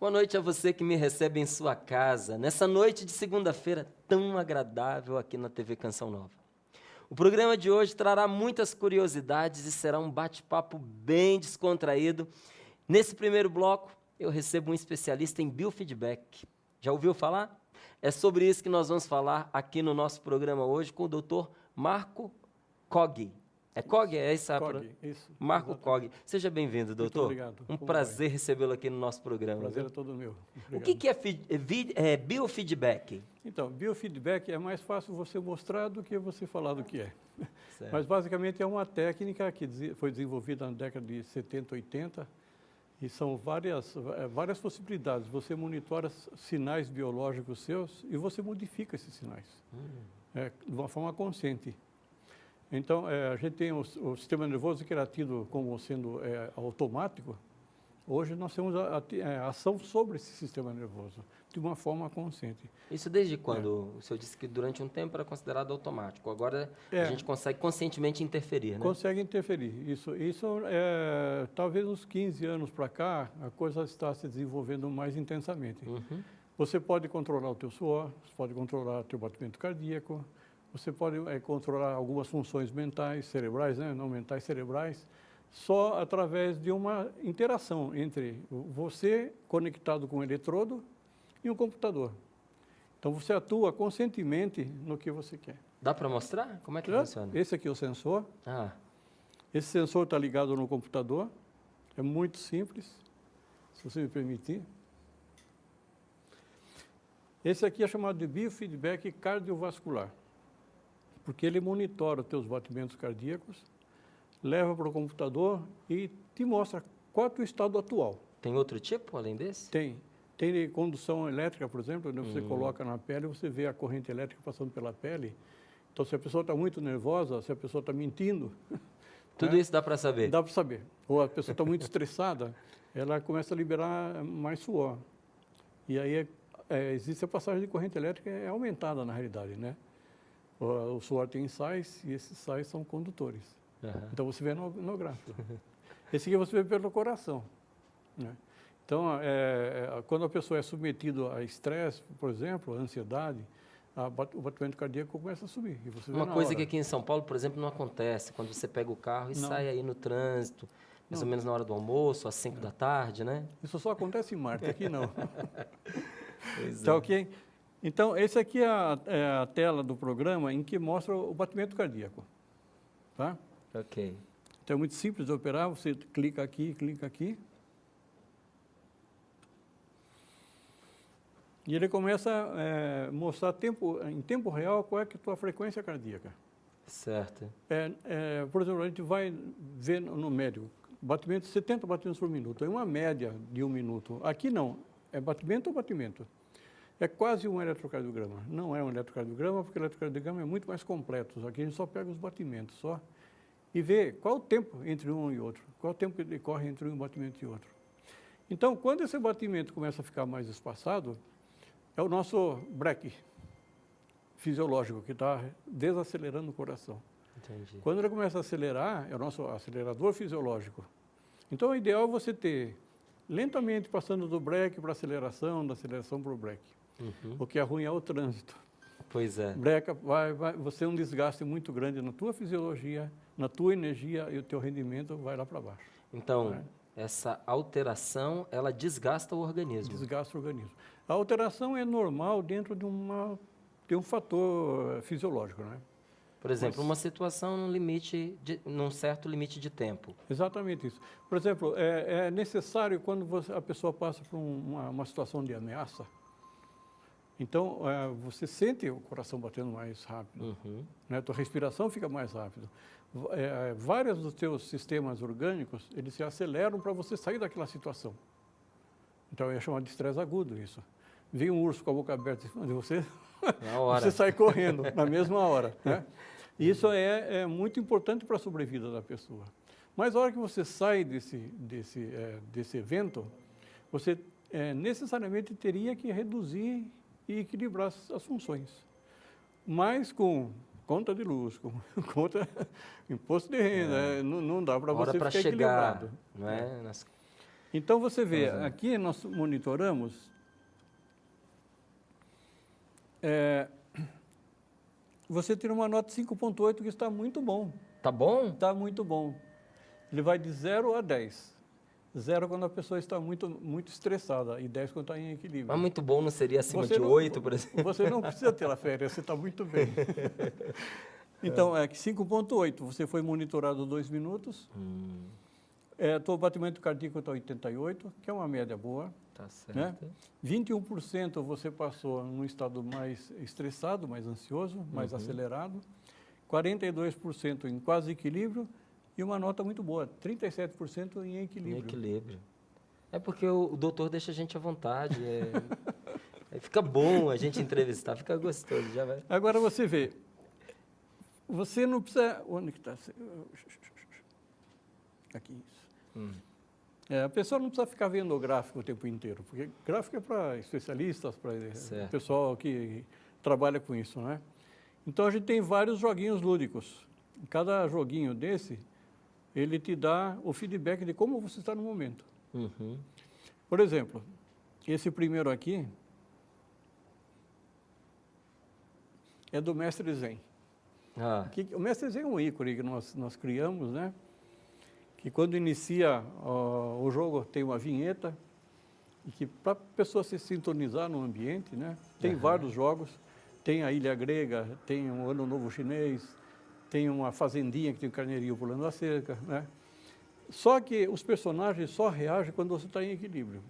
Boa noite a você que me recebe em sua casa, nessa noite de segunda-feira tão agradável aqui na TV Canção Nova. O programa de hoje trará muitas curiosidades e será um bate-papo bem descontraído. Nesse primeiro bloco, eu recebo um especialista em biofeedback. Já ouviu falar? É sobre isso que nós vamos falar aqui no nosso programa hoje com o Dr. Marco Coggi. É Coggi? É essa Coggi, isso. Marco Exatamente. Coggi. Seja bem-vindo, doutor. Muito obrigado. Um Como prazer recebê-lo aqui no nosso programa. vai? Prazer Viu? é todo meu. O Obrigado. que é biofeedback? Então, biofeedback é mais fácil você mostrar do que você falar do que é. Certo. Mas, basicamente, é uma técnica que foi desenvolvida na década de 70, 80, e são várias possibilidades. Você monitora sinais biológicos seus e você modifica esses sinais de uma forma consciente. Então, a gente tem o sistema nervoso que era tido como sendo automático. Hoje nós temos a ação sobre esse sistema nervoso, de uma forma consciente. Isso desde quando? O senhor disse que durante um tempo era considerado automático. Agora a gente consegue conscientemente interferir, né? Consegue interferir. Isso talvez uns 15 anos para cá, a coisa está se desenvolvendo mais intensamente. Uhum. Você pode controlar o teu suor, você pode controlar o teu batimento cardíaco, você pode controlar algumas funções mentais, cerebrais, né? Não mentais, cerebrais, só através de uma interação entre você conectado com um eletrodo e um computador. Então, você atua conscientemente no que você quer. Dá para mostrar? Como é que funciona? Esse aqui é o sensor. Ah, Esse sensor está ligado no computador. É muito simples, se você me permitir. Esse aqui é chamado de biofeedback cardiovascular, porque ele monitora os teus batimentos cardíacos, leva para o computador e te mostra qual é o teu estado atual. tem outro tipo além desse? Tem condução elétrica, por exemplo, onde você coloca na pele, você vê a corrente elétrica passando pela pele. Então, se a pessoa está muito nervosa, se a pessoa está mentindo... Tudo isso dá para saber? Dá para saber. Ou a pessoa está muito estressada, ela começa a liberar mais suor. E aí existe a passagem de corrente elétrica aumentada, na realidade, né? O suor tem sais e esses sais são condutores. Uhum. Então, você vê no gráfico. Esse aqui você vê pelo coração, né? Então, quando a pessoa é submetida a estresse, por exemplo, a ansiedade, o batimento cardíaco começa a subir. E você vê Uma na coisa hora. que aqui em São Paulo, por exemplo, não acontece. Quando você pega o carro e Não. sai aí no trânsito, mais ou Não. menos na hora do almoço, às 5 da tarde, né? Isso só acontece em Marte, aqui não. Pois Tá ok? Então, esse aqui é a tela do programa em que mostra o batimento cardíaco. Tá? Ok. Então, é muito simples de operar. Você clica aqui, clica aqui. E ele começa a mostrar em tempo real qual é que é a tua frequência cardíaca. Certo. Por exemplo, a gente vai ver no médico, 70 batimentos por minuto. É uma média de 1 minuto. Aqui não. É batimento ou batimento? É quase um eletrocardiograma. Não é um eletrocardiograma, porque o eletrocardiograma é muito mais completo. Aqui a gente só pega os batimentos, só. E vê qual o tempo entre um e outro. Qual o tempo que decorre entre um batimento e outro. Então, quando esse batimento começa a ficar mais espaçado, é o nosso breque fisiológico que está desacelerando o coração. Entendi. Quando ele começa a acelerar, é o nosso acelerador fisiológico. Então, o ideal é você ter lentamente passando do breque para a aceleração, da aceleração para o breque. Uhum. O que é ruim é o trânsito. Pois é. Breca, você tem um desgaste muito grande na tua fisiologia, na tua energia e o teu rendimento vai lá para baixo. Então, essa alteração, ela desgasta o organismo. Desgasta o organismo. A alteração é normal dentro de um fator fisiológico, né? Por exemplo, uma situação num certo limite de tempo. Exatamente isso. Por exemplo, é necessário quando a pessoa passa por uma situação de ameaça. Então, você sente o coração batendo mais rápido, né? A tua respiração fica mais rápido. Vários dos teus sistemas orgânicos, eles se aceleram para você sair daquela situação. Então, é chamado de estresse agudo isso. Vem um urso com a boca aberta em cima de você, Na hora. você sai correndo na mesma hora, né? E isso é muito importante para a sobrevida da pessoa. Mas a hora que você sai desse evento, você necessariamente teria que reduzir e equilibrar as funções. Mas com conta de luz, com conta, imposto de renda, não dá para você ficar equilibrado. Não é? Então, você vê, aqui nós monitoramos, você tira uma nota 5,8 que está muito bom. Tá bom? Está muito bom. Ele vai de 0 a 10. 0 quando a pessoa está muito estressada e 10 quando está em equilíbrio. Mas muito bom não seria acima Você de não- 8, por exemplo? Você não precisa ter a férias, você está muito bem. Então, que 5,8, você foi monitorado 2 minutos. Teu batimento cardíaco está 88, que é uma média boa. Tá certo. Né? 21% você passou num estado mais estressado, mais ansioso, mais acelerado. 42% em quase equilíbrio e uma nota muito boa, 37% em Em equilíbrio. equilíbrio. É porque o doutor deixa a gente à vontade. Aí fica bom a gente entrevistar, fica gostoso, já vai. Agora você vê, você não precisa... Onde que está? Aqui, isso. A pessoa não precisa ficar vendo o gráfico o tempo inteiro, porque gráfico é para especialistas, para Certo. pessoal que trabalha com isso, né? Então, a gente tem vários joguinhos lúdicos. Cada joguinho desse, ele te dá o feedback de como você está no momento. Uhum. Por exemplo, esse primeiro aqui é do Mestre Zen. Ah, O Mestre Zen é um ícone que nós criamos, né? Que quando inicia o jogo tem uma vinheta e que para a pessoa se sintonizar no ambiente, né? Tem vários jogos, tem a Ilha Grega, tem o Ano Novo Chinês, tem uma fazendinha que tem um carneirinho pulando a cerca, né? Só que os personagens só reagem quando você está em equilíbrio.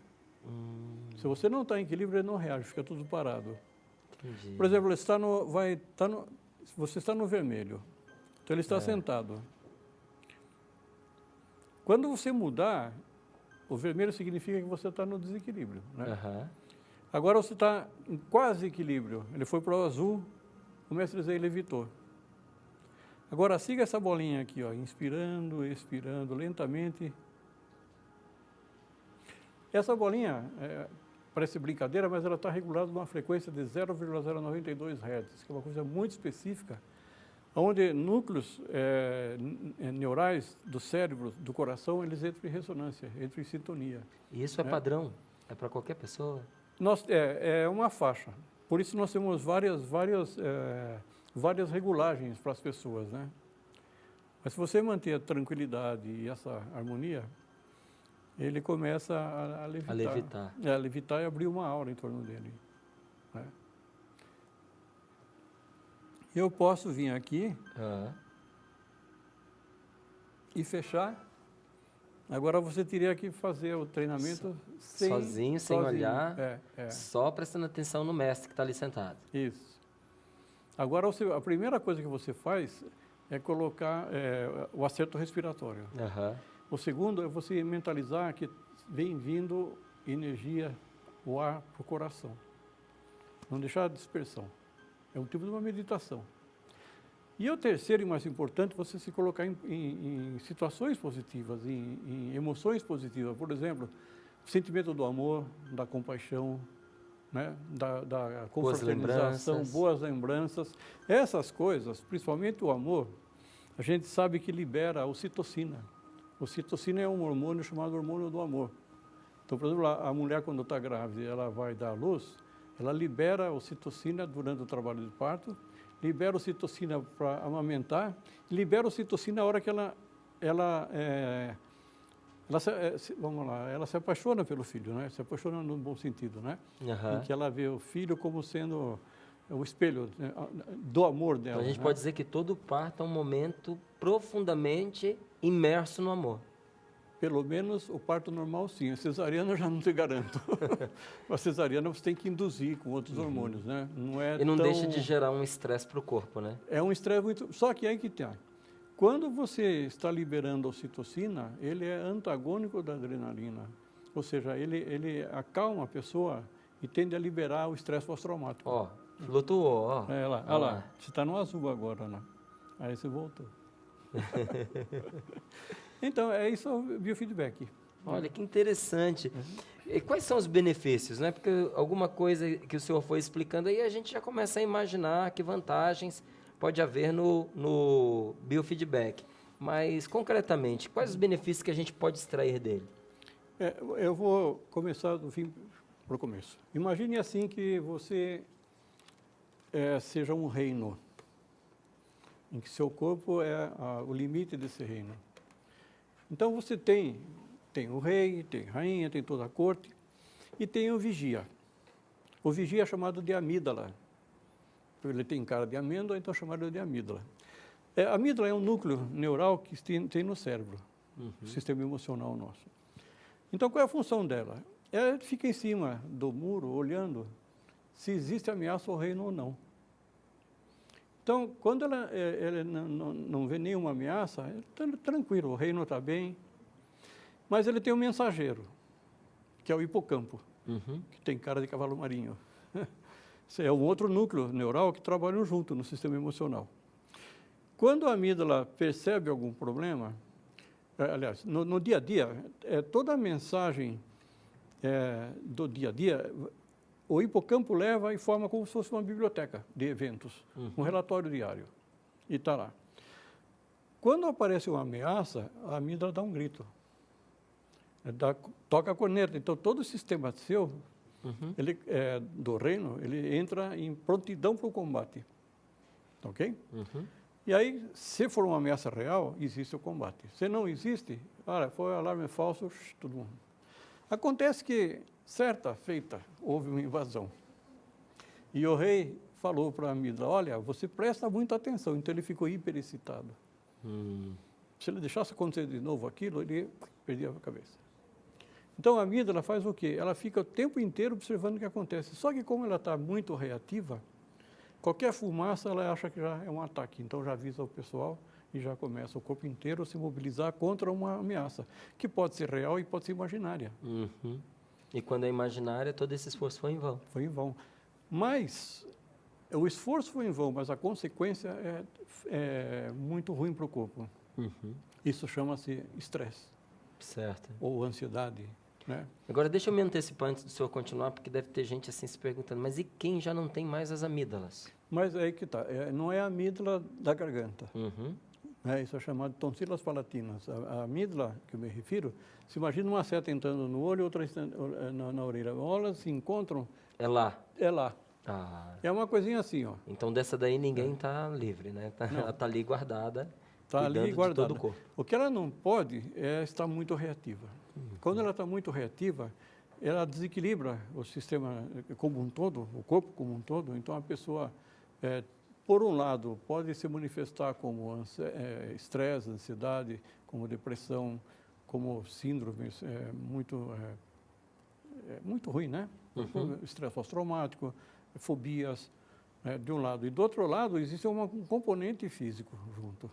Se você não está em equilíbrio, ele não reage, fica tudo parado. entendi. Por exemplo, você está no vermelho, então ele está sentado. Quando você mudar, o vermelho significa que você está no desequilíbrio, né? Aham. Agora você está em quase equilíbrio, ele foi para o azul, o Mestre Zen levitou. Agora siga essa bolinha aqui, ó, inspirando, expirando lentamente. Essa bolinha parece brincadeira, mas ela está regulada numa frequência de 0,092 Hz, que é uma coisa muito específica, onde núcleos neurais do cérebro, do coração, eles entram em ressonância, entram em sintonia. E isso é padrão? É para qualquer pessoa? É uma faixa. Por isso nós temos várias regulagens para as pessoas, né? Mas se você manter a tranquilidade e essa harmonia, ele começa a levitar. A levitar. A levitar e abrir uma aura em torno dele, né? Eu posso vir aqui e fechar. Agora você teria que fazer o treinamento Sozinho, sem olhar, É. só prestando atenção no mestre que está ali sentado. Isso. Agora, a primeira coisa que você faz é colocar o acerto respiratório. Aham. O segundo é você mentalizar que vem vindo energia, o ar para o coração. Não deixar a dispersão. É um tipo de uma meditação. E o terceiro e mais importante, você se colocar em situações positivas, em emoções positivas. Por exemplo, o sentimento do amor, da compaixão, né? da confraternização, boas lembranças. Essas coisas, principalmente o amor, a gente sabe que libera a ocitocina. A ocitocina é um hormônio chamado hormônio do amor. Então, por exemplo, a mulher quando está grávida, ela vai dar à luz, ela libera a ocitocina durante o trabalho de parto, libera a ocitocina para amamentar, libera a ocitocina na hora que ela se apaixona pelo filho, né? Se apaixona no bom sentido, né? Aham. Em que ela vê o filho como sendo o espelho, né, do amor dela. Então a gente né? pode dizer que todo parto é um momento profundamente imerso no amor. Pelo menos o parto normal, sim. A cesariana eu já não te garanto. A cesariana você tem que induzir com outros hormônios, né? E não deixa de gerar um estresse para o corpo, né? É um estresse muito... Só que aí que tem. Quando você está liberando a ocitocina, ele é antagônico da adrenalina. Ou seja, ele acalma a pessoa e tende a liberar o estresse pós-traumático. Ó, flutuou, ó. Olha lá. Você está no azul agora, né? Aí você voltou. Então, é isso o biofeedback. Olha, que interessante. E quais são os benefícios, né? Porque alguma coisa que o senhor foi explicando aí, a gente já começa a imaginar que vantagens pode haver no biofeedback. Mas, concretamente, quais os benefícios que a gente pode extrair dele? Eu vou começar do fim para o começo. Imagine assim que você seja um reino, em que seu corpo é o limite desse reino. Então você tem o rei, tem a rainha, tem toda a corte, e tem o vigia. O vigia é chamado de amígdala. Ele tem cara de amêndoa, então é chamado de amígdala. A amígdala é um núcleo neural que tem no cérebro, o sistema emocional nosso. Então, qual é a função dela? Ela fica em cima do muro, olhando se existe ameaça ao reino ou não. Então, quando ela não vê nenhuma ameaça, está tranquilo, o reino está bem. Mas ele tem um mensageiro, que é o hipocampo, que tem cara de cavalo marinho. Esse é um outro núcleo neural que trabalham junto no sistema emocional. Quando a amígdala percebe algum problema, aliás, no dia a dia, toda a mensagem do dia a dia, o hipocampo leva e forma como se fosse uma biblioteca de eventos, um relatório diário, e está lá. Quando aparece uma ameaça, a amígdala dá um grito, toca a corneta. Então, todo o sistema seu, do reino, ele entra em prontidão para o combate, ok? E aí, se for uma ameaça real, existe o combate. Se não existe, foi alarme falso, todo mundo. Acontece que, certa feita, houve uma invasão. E o rei falou para a amígdala, olha, você presta muita atenção. Então, ele ficou hiperexcitado. Se ele deixasse acontecer de novo aquilo, ele perdia a cabeça. Então, a amígdala faz o quê? Ela fica o tempo inteiro observando o que acontece. Só que, como ela está muito reativa, qualquer fumaça, ela acha que já é um ataque. Então, já avisa o pessoal e já começa o corpo inteiro a se mobilizar contra uma ameaça, que pode ser real e pode ser imaginária. E quando é imaginária, todo esse esforço foi em vão. Foi em vão. Mas, o esforço foi em vão, mas a consequência é muito ruim para o corpo. Isso chama-se estresse. Certo. Ou ansiedade. Né? Agora, deixa eu me antecipar antes do senhor continuar, porque deve ter gente assim se perguntando, mas e quem já não tem mais as amígdalas? Mas aí que está, não é a amígdala da garganta. Isso é chamado de tonsilas palatinas. A amígdala, que eu me refiro, se imagina uma seta entrando no olho e outra na orelha. Elas se encontram... É lá? É lá. É uma coisinha assim, ó. Então, dessa daí ninguém está livre, né? Ela está ali guardada, está ali guardada. Todo o corpo. O que ela não pode é estar muito reativa. Quando ela está muito reativa, ela desequilibra o sistema como um todo, o corpo como um todo. Então, a pessoa, por um lado, pode se manifestar como estresse, ansiedade, como depressão, como síndromes, muito ruim, né? Estresse pós-traumático, fobias, de um lado. E do outro lado, existe um componente físico junto,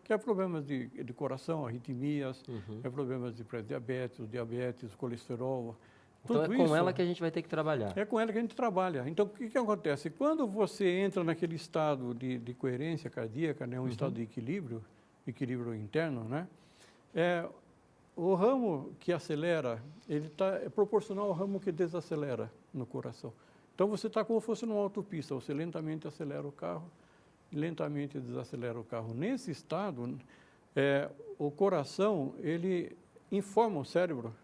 que é problemas de coração, arritmias, problemas de pré-diabetes, diabetes, colesterol. Então, é com ela que a gente vai ter que trabalhar. É com ela que a gente trabalha. Então, o que acontece? Quando você entra naquele estado de coerência cardíaca, né, um estado de equilíbrio interno, né, o ramo que acelera, ele é proporcional ao ramo que desacelera no coração. Então, você está como se fosse numa autopista, você lentamente acelera o carro, lentamente desacelera o carro. Nesse estado, o coração, ele informa o cérebro,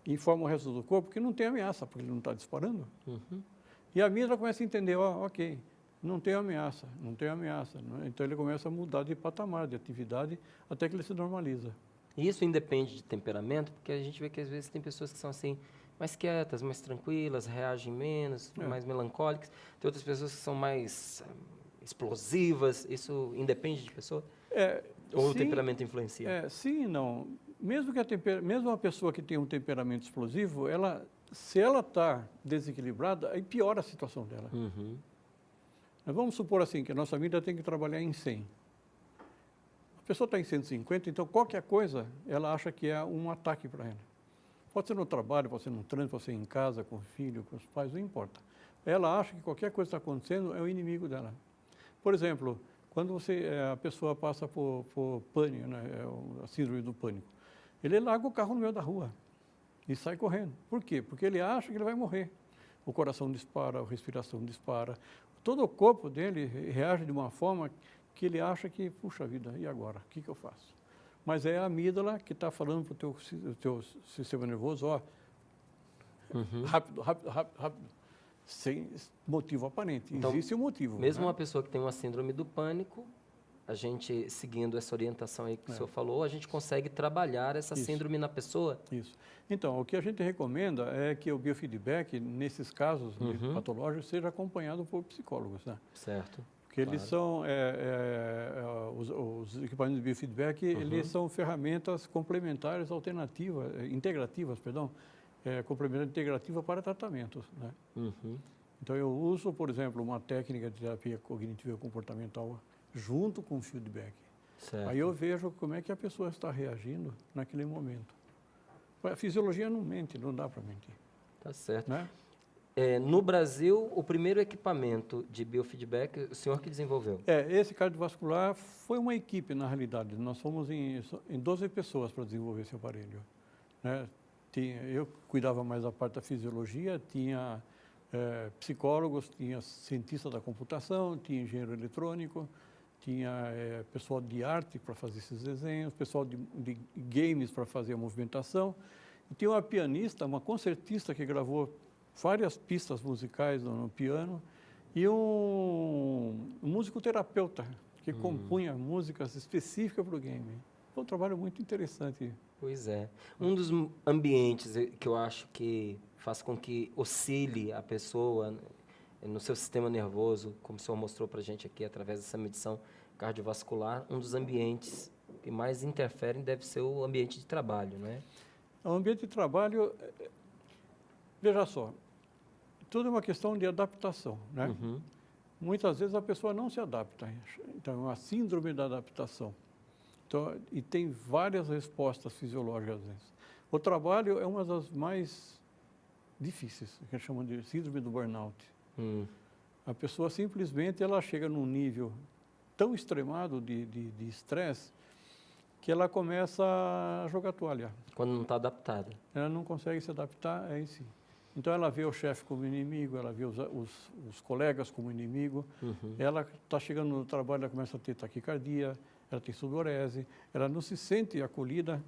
informa o resto do corpo que não tem ameaça, porque ele não está disparando. E a amígdala começa a entender, ok, não tem ameaça. Então, ele começa a mudar de patamar, de atividade, até que ele se normaliza. E isso independe de temperamento, porque a gente vê que às vezes tem pessoas que são assim, mais quietas, mais tranquilas, reagem menos, mais melancólicas. Tem outras pessoas que são mais explosivas. Isso independe de pessoa? Ou o temperamento influencia? Sim e não. Mesmo uma pessoa que tem um temperamento explosivo, se ela está desequilibrada, aí piora a situação dela. Mas vamos supor assim, que a nossa vida tem que trabalhar em 100. A pessoa está em 150, então qualquer coisa, ela acha que é um ataque para ela. Pode ser no trabalho, pode ser no trânsito, pode ser em casa, com o filho, com os pais, não importa. Ela acha que qualquer coisa que está acontecendo é o inimigo dela. Por exemplo, quando a pessoa passa por pânico, né, a síndrome do pânico, ele larga o carro no meio da rua e sai correndo. Por quê? Porque ele acha que ele vai morrer. O coração dispara, a respiração dispara. Todo o corpo dele reage de uma forma que ele acha que, puxa vida, e agora? O que eu faço? mas é a amígdala que está falando para o teu sistema nervoso, ó, rápido, rápido, rápido, rápido, sem motivo aparente. Então, existe um motivo. Mesmo né? uma pessoa que tem uma síndrome do pânico, a gente, seguindo essa orientação aí que o senhor falou, a gente consegue trabalhar essa síndrome na pessoa? Isso. Então, o que a gente recomenda é que o biofeedback, nesses casos patológicos, seja acompanhado por psicólogos, né? Certo. Porque eles são, os equipamentos de biofeedback, eles são ferramentas complementares, alternativas, integrativas, complementares integrativas para tratamentos, né? Então, eu uso, por exemplo, uma técnica de terapia cognitiva comportamental junto com o feedback. Certo. Aí eu vejo como é que a pessoa está reagindo naquele momento. A fisiologia não mente, não dá para mentir. Tá certo. Né? No Brasil, o primeiro equipamento de biofeedback, o senhor que desenvolveu? Esse cardiovascular foi uma equipe, na realidade. Nós fomos em 12 pessoas para desenvolver esse aparelho. Né? Eu cuidava mais da parte da fisiologia, tinha psicólogos, tinha cientista da computação, tinha engenheiro eletrônico, tinha pessoal de arte para fazer esses desenhos, pessoal de games para fazer a movimentação. E tinha uma pianista, uma concertista que gravou várias pistas musicais no piano e um musicoterapeuta que compunha músicas específicas para o game. Foi um trabalho muito interessante. Pois é. Um dos ambientes que eu acho que faz com que oscile a pessoa no seu sistema nervoso, como o senhor mostrou para a gente aqui através dessa medição cardiovascular, um dos ambientes que mais interferem deve ser o ambiente de trabalho, né? O ambiente de trabalho, veja só, tudo é uma questão de adaptação, né? Muitas vezes a pessoa não se adapta, então é uma síndrome da adaptação. Então, e tem várias respostas fisiológicas nisso. O trabalho é uma das mais difíceis, que a gente chama de síndrome do burnout. A pessoa simplesmente ela chega num nível tão extremado de estresse que ela começa a jogar toalha. Quando não está adaptada. Ela não consegue se adaptar a isso. Então ela vê o chefe como inimigo, ela vê os colegas como inimigo. Ela está chegando no trabalho, ela começa a ter taquicardia, ela tem sudorese, ela não se sente acolhida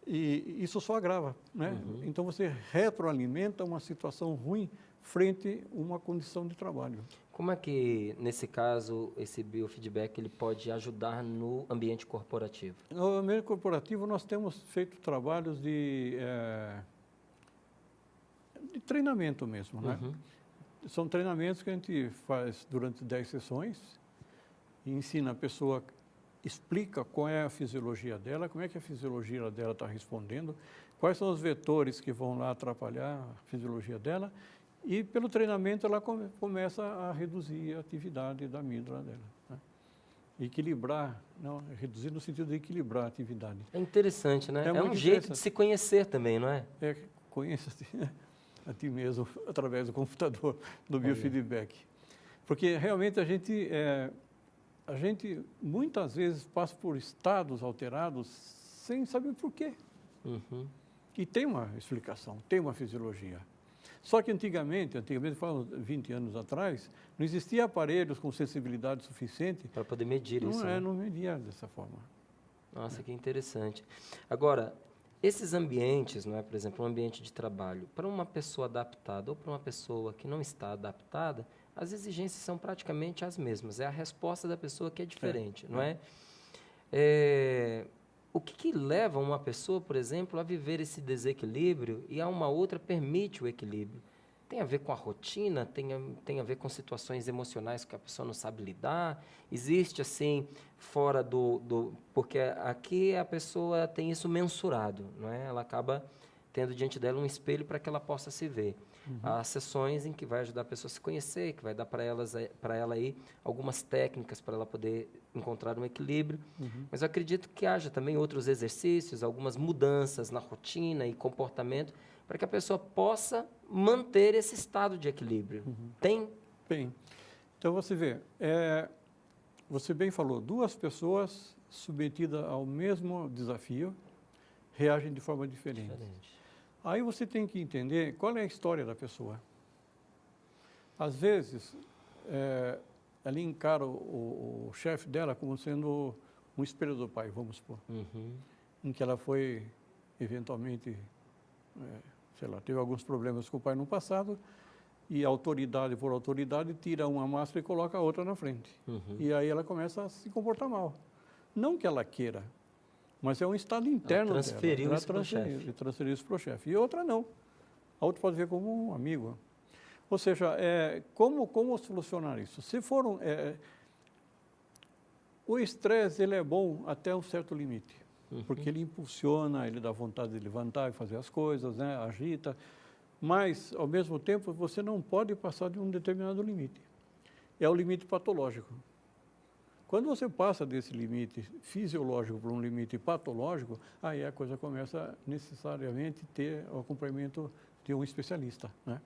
e isso só agrava, né? Então você retroalimenta uma situação ruim frente a uma condição de trabalho. Como é que, nesse caso, esse biofeedback ele pode ajudar no ambiente corporativo? No ambiente corporativo, nós temos feito trabalhos de treinamento mesmo, né? São treinamentos que a gente faz durante 10 sessões e ensina a pessoa, explica qual é a fisiologia dela, como é que a fisiologia dela está respondendo, quais são os vetores que vão lá atrapalhar a fisiologia dela. E pelo treinamento ela começa a reduzir a atividade da amígdala dela. Né? Equilibrar, não, reduzir no sentido de equilibrar a atividade. É interessante, né? É um jeito de se conhecer também, não é? Conheça-se a ti mesmo através do computador, do biofeedback. Porque realmente a gente muitas vezes passa por estados alterados sem saber por quê. E tem uma explicação, tem uma fisiologia. Só que antigamente, falo 20 anos atrás, não existia aparelhos com sensibilidade suficiente para poder medir isso. Não media dessa forma. Nossa, que interessante. Agora, esses ambientes, não é, por exemplo, um ambiente de trabalho, para uma pessoa adaptada ou para uma pessoa que não está adaptada, as exigências são praticamente as mesmas. É a resposta da pessoa que é diferente, não é? O que leva uma pessoa, por exemplo, a viver esse desequilíbrio e a uma outra permite o equilíbrio? Tem a ver com a rotina, tem a ver com situações emocionais que a pessoa não sabe lidar? Existe, assim, fora porque aqui a pessoa tem isso mensurado, não é? Ela acaba tendo diante dela um espelho para que ela possa se ver. Há sessões em que vai ajudar a pessoa a se conhecer, que vai dar para ela aí algumas técnicas para ela poder encontrar um equilíbrio. Mas eu acredito que haja também outros exercícios, algumas mudanças na rotina e comportamento para que a pessoa possa manter esse estado de equilíbrio. Tem? Tem. Então você vê, você bem falou, duas pessoas submetidas ao mesmo desafio reagem de forma diferente. Aí você tem que entender qual é a história da pessoa. Às vezes, ela encara o chefe dela como sendo um espelho do pai, vamos supor. em que ela foi, eventualmente, teve alguns problemas com o pai no passado, e autoridade por autoridade tira uma máscara e coloca a outra na frente. E aí ela começa a se comportar mal. Não que ela queira, mas é um estado interno dela. Transferiu isso para o chefe. Transferiu isso para o chefe. E outra não. A outra pode ver como um amigo. Ou seja, como solucionar isso? Se for o estresse, ele é bom até um certo limite. Porque ele impulsiona, ele dá vontade de levantar e fazer as coisas, né? Agita. Mas, ao mesmo tempo, você não pode passar de um determinado limite. É o limite patológico. Quando você passa desse limite fisiológico para um limite patológico, aí a coisa começa necessariamente a ter o acompanhamento de um especialista, né?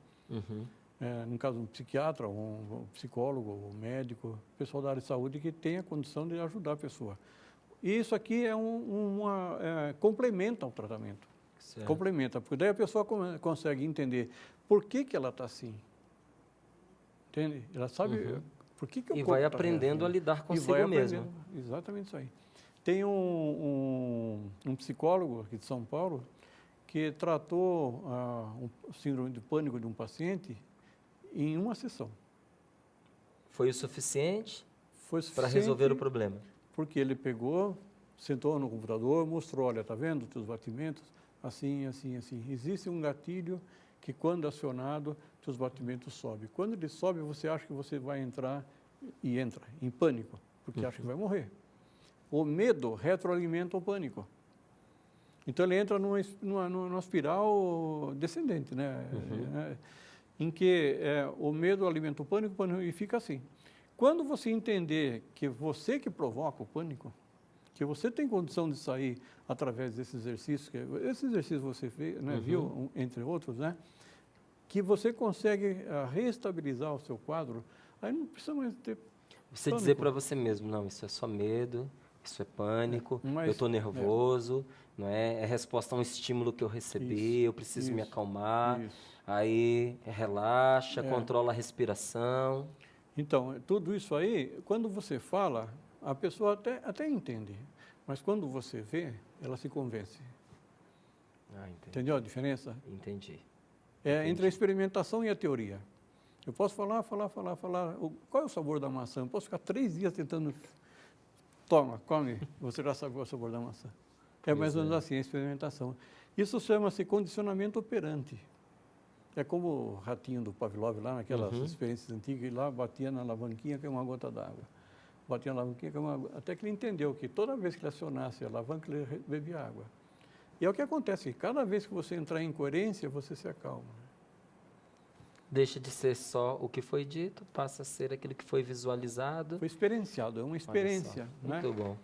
No caso, um psiquiatra, um psicólogo, um médico, pessoal da área de saúde que tem a condição de ajudar a pessoa. E isso aqui complementa o tratamento. Certo. Complementa, porque daí a pessoa consegue entender por que ela está assim. Entende? Ela sabe por que o E corpo vai tá aprendendo reagindo. a lidar E consigo vai mesmo. aprendendo. Exatamente isso aí. Tem um psicólogo aqui de São Paulo que tratou o síndrome de pânico de um paciente em uma sessão. Foi o suficiente Foi para resolver o problema? Porque ele pegou, sentou no computador, mostrou, olha, está vendo os teus batimentos? Assim, assim, assim. Existe um gatilho que, quando acionado, seus batimentos sobem. Quando ele sobe, você acha que você vai entrar, e entra em pânico, porque acha que vai morrer. O medo retroalimenta o pânico. Então, ele entra numa espiral descendente, né? Em que o medo alimenta o pânico e fica assim. Quando você entender que você que provoca o pânico, que você tem condição de sair através desse exercício, esse exercício você fez, né, viu, entre outros, né, que você consegue reestabilizar o seu quadro, aí não precisa mais ter Você pânico. dizer para você mesmo, não, isso é só medo, isso é pânico, eu estou nervoso, não é? É resposta a um estímulo que eu recebi, eu preciso me acalmar, aí relaxa, controla a respiração. Então, tudo isso aí, quando você fala, a pessoa até entende, mas quando você vê, ela se convence. Entendeu a diferença? Entendi. Entre a experimentação e a teoria. Eu posso falar. Qual é o sabor da maçã? Eu posso ficar 3 dias tentando. Toma, come, você já sabe qual é o sabor da maçã. É mais ou menos assim, a experimentação. Isso chama-se condicionamento operante. É como o ratinho do Pavlov lá, naquelas experiências antigas, e lá batia na alavanquinha que é uma gota d'água. Batia na alavanquinha que é uma gota, até que ele entendeu que toda vez que ele acionasse a alavanca, ele bebia água. E é o que acontece, cada vez que você entrar em incoerência, você se acalma. Deixa de ser só o que foi dito, passa a ser aquilo que foi visualizado. Foi experienciado, é uma experiência. Muito né? bom.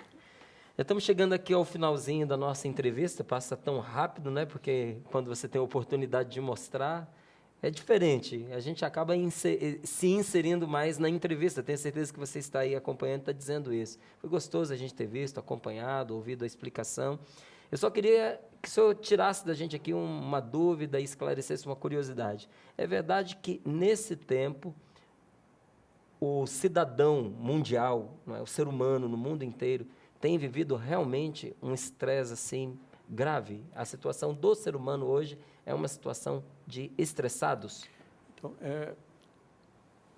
Já estamos chegando aqui ao finalzinho da nossa entrevista, passa tão rápido, né? Porque quando você tem a oportunidade de mostrar, é diferente. A gente acaba se inserindo mais na entrevista. Tenho certeza que você está aí acompanhando, está dizendo isso. Foi gostoso a gente ter visto, acompanhado, ouvido a explicação. Eu só queria que o senhor tirasse da gente aqui uma dúvida e esclarecesse uma curiosidade. É verdade que, nesse tempo, o cidadão mundial, não é, o ser humano no mundo inteiro, tem vivido realmente um estresse assim grave? A situação do ser humano hoje é uma situação de estressados? Então,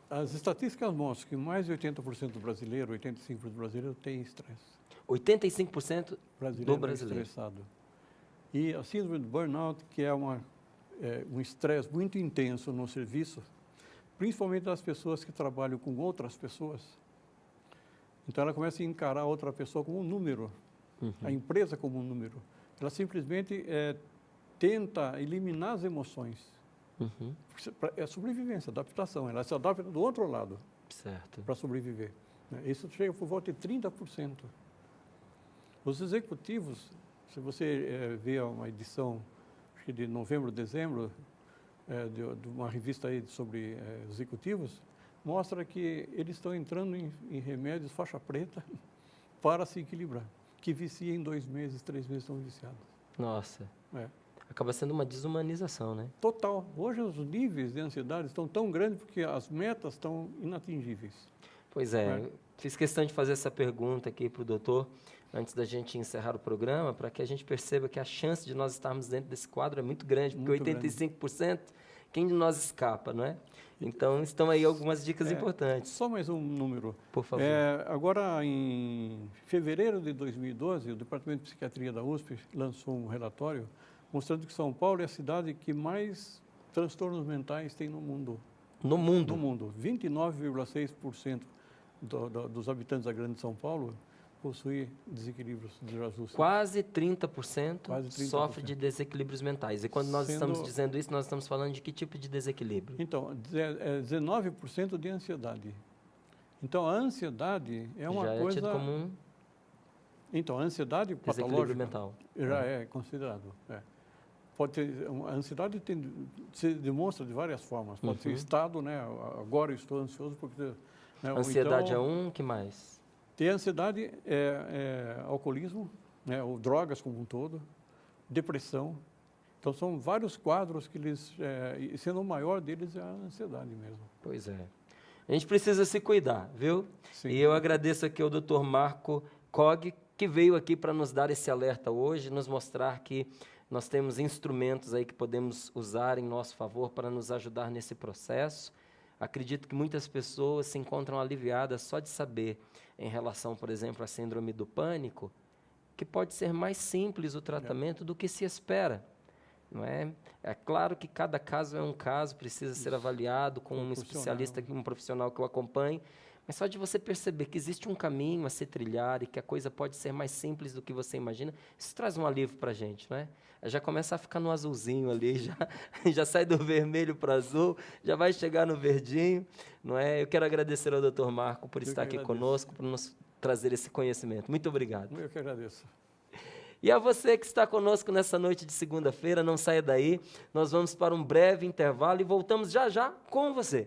as estatísticas mostram que mais de 80% do brasileiro, 85% do brasileiro tem estresse. 85% do brasileiro. Estressado. E a síndrome de burnout, que é um estresse muito intenso no serviço, principalmente das pessoas que trabalham com outras pessoas. Então, ela começa a encarar a outra pessoa como um número, a empresa como um número. Ela simplesmente tenta eliminar as emoções. É sobrevivência, adaptação. Ela se adapta do outro lado para sobreviver. Isso chega por volta de 30%. Os executivos, se você vê uma edição acho que de novembro, dezembro, de uma revista aí sobre executivos, mostra que eles estão entrando em remédios faixa preta para se equilibrar, que vicia em 2 meses, 3 meses estão viciados. Nossa. Acaba sendo uma desumanização, né? Total. Hoje os níveis de ansiedade estão tão grandes porque as metas estão inatingíveis. Pois é. Fiz questão de fazer essa pergunta aqui para o doutor, antes da gente encerrar o programa, para que a gente perceba que a chance de nós estarmos dentro desse quadro é muito grande, porque Muito 85%, quem de nós escapa, não é? Então, estão aí algumas dicas importantes. Só mais um número. Por favor. Agora, em fevereiro de 2012, o Departamento de Psiquiatria da USP lançou um relatório mostrando que São Paulo é a cidade que mais transtornos mentais tem no mundo. No mundo? No mundo. 29,6% dos habitantes da Grande São Paulo possui desequilíbrios, desajustes. Quase 30%, Quase 30% sofre de desequilíbrios mentais. E quando nós estamos dizendo isso, nós estamos falando de que tipo de desequilíbrio? Então, 19% de ansiedade. Então, a ansiedade é uma já coisa... é tido como um Então, a ansiedade desequilíbrio patológica mental. já é considerado. Pode ter, a ansiedade se demonstra de várias formas. Pode ser estado, né? Agora eu estou ansioso porque... Né? Ansiedade então, é um, que mais? Ter ansiedade alcoolismo, né? Ou drogas como um todo, depressão. Então, são vários quadros que eles... sendo o maior deles é a ansiedade mesmo. Pois é. A gente precisa se cuidar, viu? Sim. E eu agradeço aqui ao Dr. Marco Cog, que veio aqui para nos dar esse alerta hoje, nos mostrar que nós temos instrumentos aí que podemos usar em nosso favor para nos ajudar nesse processo. Acredito que muitas pessoas se encontram aliviadas só de saber, em relação, por exemplo, à síndrome do pânico, que pode ser mais simples o tratamento do que se espera. Não é? É claro que cada caso é um caso, precisa ser avaliado com um especialista, um profissional que o acompanhe, mas só de você perceber que existe um caminho a se trilhar e que a coisa pode ser mais simples do que você imagina, isso traz um alívio para a gente, não é? Já começa a ficar no azulzinho ali, já sai do vermelho para o azul, já vai chegar no verdinho, não é? Eu quero agradecer ao Dr. Marco por estar aqui conosco, por nos trazer esse conhecimento. Muito obrigado. Eu que agradeço. E a você que está conosco nessa noite de segunda-feira, não saia daí, nós vamos para um breve intervalo e voltamos já já com você.